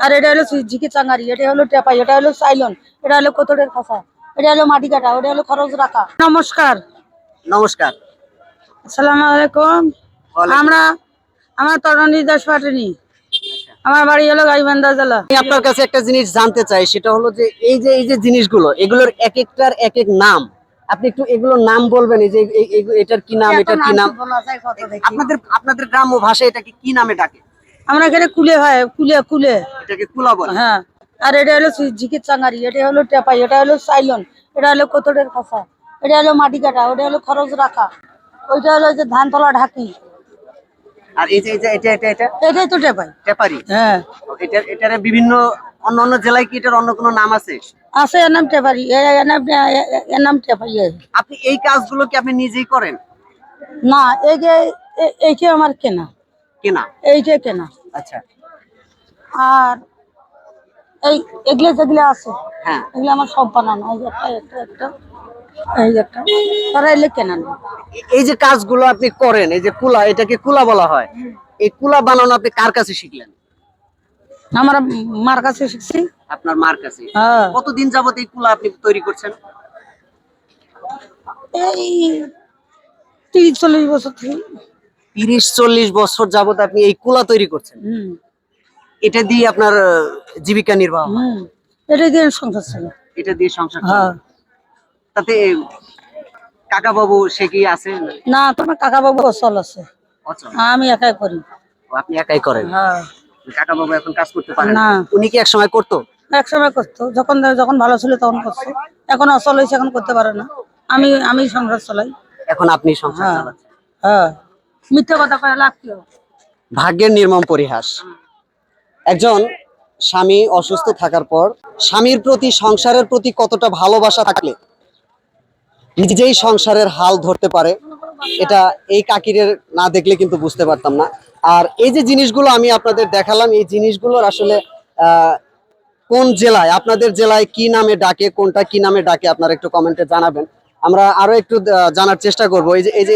আর এটা হলো ঝিকে চাঙ্গারি, এটা হলো টেপাই, এটা হলো সাইলন, এটা হলো কোতরের খাসা, এটা হলো মাটি কাটা, ওটা হলো খরচ রাখা। নমস্কার। নমস্কার। আসসালামু আলাইকুম। আমরা আমার তরুণী দাস পাটনি, আমার বাড়ি হলো গাইবান্ধা জেলা। আমি আপনার কাছে একটা জিনিস জানতে চাই, সেটা হলো যে এই যে জিনিসগুলো, এগুলোর এক একটার এক এক নাম, আপনি একটু এগুলোর নাম বলবেন? এই যে এটার কি নাম, এটার কি নাম? আপনাদের আপনাদের গ্রাম্য ভাষায় এটাকে কি নামে ডাকে? আমরা এখানে কুলে হয়, কুলে কুলে এটাকে কুলা বলে। হ্যাঁ। আর এটা হলো ঝিকে চাঙ্গারি, এটা হলো টেপাই, এটা হলো সাইলন, এটা হলো কোতরের খাসা, এটা হলো মাটি কাটা, ওটা হলো খরচ রাখা, ওইটা হলো যে ধান তোলা ঢাকি। আর এই যে এটা এটাই তো টেপাই। টেপারি। হ্যাঁ এটার বিভিন্ন অন্য অন্য জেলায় কি এটার অন্য কোনো নাম আছে? আছে, এর নাম টেপারি, এর নাম টেপাই। আপনি এই কাজগুলো কি আপনি নিজেই করেন? না, এই যে এইটা আমার কেনা, কেনা? এইটা কেনা। আচ্ছা। আর এই এগুলো যেগুলো আছে, হ্যাঁ। এগুলো আমার সব বানানো। এই যে একটা এই যে একটা, তারা এলে কেনা না। এই যে কাজগুলো আপনি করেন, এই যে কুলা, এটাকে কুলা বলা হয়, এই কুলা বানানো আপনি কার কাছে শিখলেন? আমরা মার কাছে শিখছি। আপনার মার কাছে? হ্যাঁ। কতদিন যাবত এই কুলা আপনি তৈরি করছেন? এই 30-40 বছর থেকে। 30-40 বছর যাবত আপনি এই কুলা তৈরি করছেন? এটা দিয়ে আপনার জীবিকা নির্বাহ হয়? এটাই দিয়ে সংসার ছিল। এটা দিয়ে সংসার চলে? হ্যাঁ। তাতে কাকা বাবু সে কি আছে? না, তোমার কাকা বাবু অচল আছে, অচল? আমি একাই করি। ও, আপনি একাই করেন? হ্যাঁ। কাকা বাবু এখন কাজ করতে পারেন না। উনি কি এক সময় করতো? এক সময় করতো, যখন যখন ভালো ছিল তখন করতো, এখন অচল হয়েছে, এখন করতে পারে না। আমি সংসার চালাই। এখন আপনি সংসার হ্যাঁ। চালাচ্ছেন? হ্যাঁ। মিথ্যা কথা কয়ে লাভ কি? ভাগ্যের নির্মম পরিহাস। একজন স্বামী অসুস্থ থাকার পর স্বামীর প্রতি, সংসারের প্রতি কতটা ভালোবাসা থাকলে নিজেই সংসারের হাল ধরতে পারে, এটা এই কাকিরের না দেখলে কিন্তু বুঝতে পারতাম না। আর এই যে জিনিসগুলো আমি আপনাদের দেখালাম, এই জিনিসগুলোর আসলে কোন জেলায়, আপনাদের জেলায় কি নামে ডাকে, কোনটা কি নামে ডাকে, আপনারা একটু কমেন্টে জানাবেন। আমরা আরো একটু জানার চেষ্টা করব।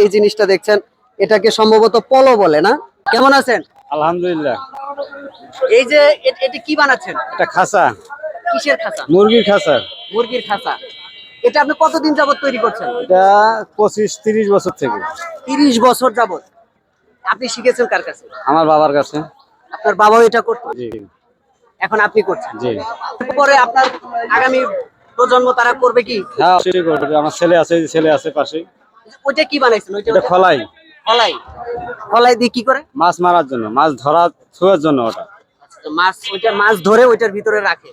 এই জিনিসটা দেখছেন, এটাকে সম্ভবত পলো বলে না? কেমন আছেন? আলহামদুলিল্লাহ। এই যে এটা কি বানাচ্ছেন? এটা খাসা। কিসের খাঁচা? মুরগির খাসা। মুরগির খাঁচা। এটা আপনি কতদিন যাবত তৈরি করছেন? এটা 25-30 বছর থেকে। 30 বছর যাবত। আপনি শিখেছেন কার কাছে? আমার বাবার কাছে। আপনার বাবাও এটা করতো? জি এখন আপনি করছেন? জি। পরে আপনার আগামী প্রজন্ম তারা করবে কি? হ্যাঁ, সেটাই করবে। আমার ছেলে আছে, ছেলে আছে পাশে। ওইটা কি বানাইছেন? এটা খলাই। খলাই? খলাই দিয়ে কি করে? মাছ মারার জন্য, মাছ ধরা ছোঁয়ার জন্য। ওটা তো মাছ, ওইটা মাছ ধরে ওইটার ভিতরে রাখে।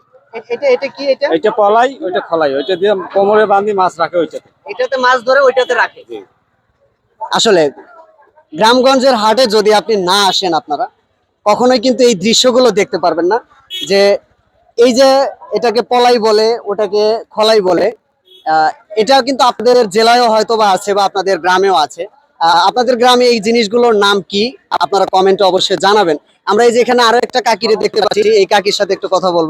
এটা কি? এটা পলাই, ওইটা খলাই। ওইটা দিয়ে কোমরে বাঁধি মাছ রাখে ওইটাতে। এটাতে মাছ ধরে ওইটাতে রাখে। আসলে গ্রামগঞ্জের হাটে যদি আপনি না আসেন, আপনারা কখনোই কিন্তু এই দৃশ্যগুলো দেখতে পারবেন না, যে এই যে এটাকে পলাই বলে, ওটাকে খলাই বলে। এটা কিন্তু আপনাদের জেলায়ও হয়তো বা আছে, বা আপনাদের গ্রামেও আছে। আপনাদের গ্রামে এই জিনিসগুলোর নাম কি, আপনারা কমেন্টে অবশ্যই জানাবেন। আমরা এই যে এখানে আরো একটা কাকিরে দেখতে পাচ্ছি, এই কাকির সাথে একটু কথা বলবো।